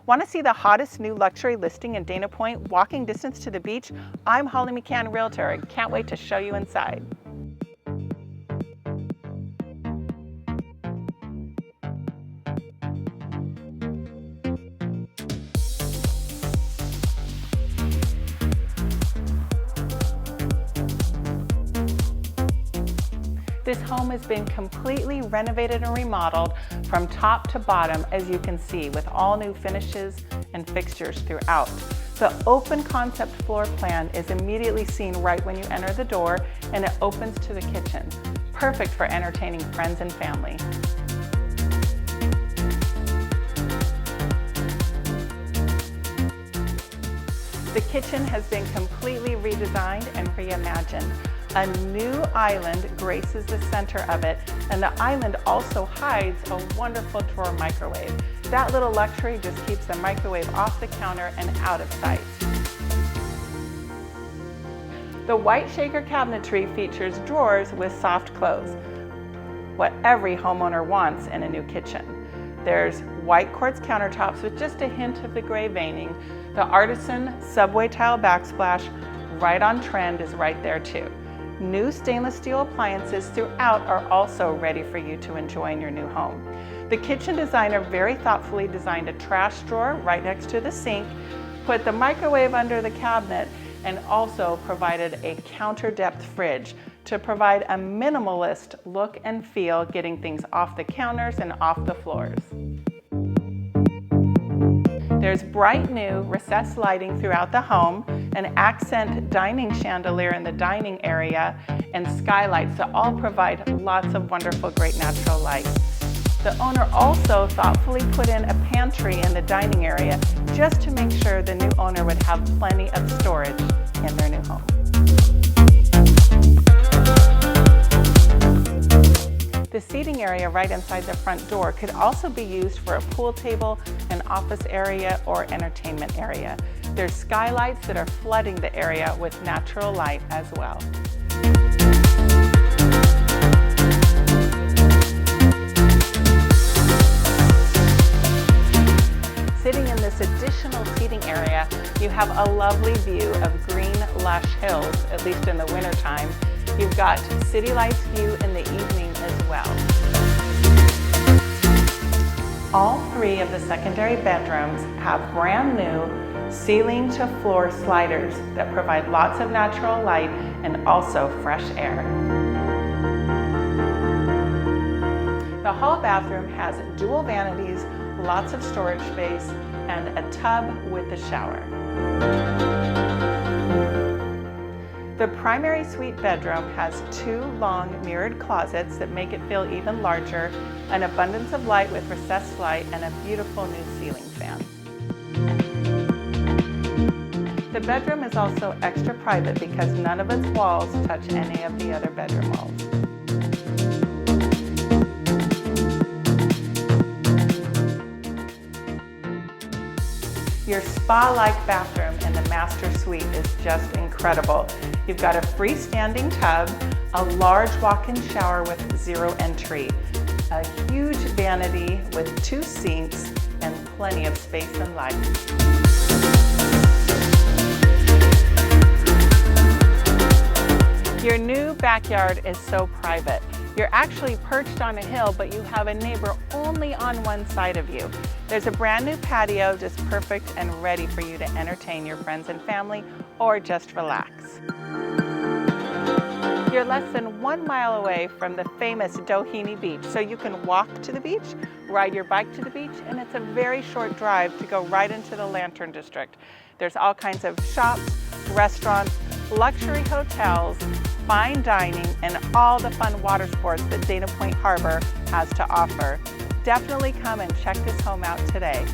Want to see the hottest new luxury listing in Dana Point, walking distance to the beach? I'm Holly McKhann, Realtor, and can't wait to show you inside. This home has been completely renovated and remodeled from top to bottom, as you can see, with all new finishes and fixtures throughout. The open concept floor plan is immediately seen right when you enter the door, and it opens to the kitchen. Perfect for entertaining friends and family. The kitchen has been completely redesigned and reimagined. A new island graces the center of it, and the island also hides a wonderful drawer microwave. That little luxury just keeps the microwave off the counter and out of sight. The white shaker cabinetry features drawers with soft close, what every homeowner wants in a new kitchen. There's white quartz countertops with just a hint of the gray veining. The artisan subway tile backsplash, right on trend, is right there too. New stainless steel appliances throughout are also ready for you to enjoy in your new home. The kitchen designer very thoughtfully designed a trash drawer right next to the sink, put the microwave under the cabinet, and also provided a counter depth fridge to provide a minimalist look and feel, getting things off the counters and off the floors. There's bright new recessed lighting throughout the home, an accent dining chandelier in the dining area, and skylights that all provide lots of wonderful, great natural light. The owner also thoughtfully put in a pantry in the dining area just to make sure the new owner would have plenty of storage in their new home. The seating area right inside the front door could also be used for a pool table, an office area, or entertainment area. There's skylights that are flooding the area with natural light as well. Sitting in this additional seating area, you have a lovely view of green, lush hills, at least in the wintertime. You've got city lights view in the evening as well. All three of the secondary bedrooms have brand new ceiling to floor sliders that provide lots of natural light and also fresh air. The hall bathroom has dual vanities, lots of storage space, and a tub with a shower. The primary suite bedroom has two long mirrored closets that make it feel even larger, an abundance of light with recessed light, and a beautiful new ceiling fan. The bedroom is also extra private because none of its walls touch any of the other bedroom walls. Your spa-like bathroom in the master suite is just incredible. You've got a freestanding tub, a large walk-in shower with zero entry, a huge vanity with two sinks, and plenty of space and light. Your new backyard is so private. You're actually perched on a hill, but you have a neighbor only on one side of you. There's a brand new patio just perfect and ready for you to entertain your friends and family or just relax. You're less than 1 mile away from the famous Doheny beach, so you can walk to the beach, ride your bike to the beach, and it's a very short drive to go right into the Lantern District. There's all kinds of shops, restaurants, luxury hotels, fine dining, and all the fun water sports that Dana Point Harbor has to offer. Definitely come and check this home out today.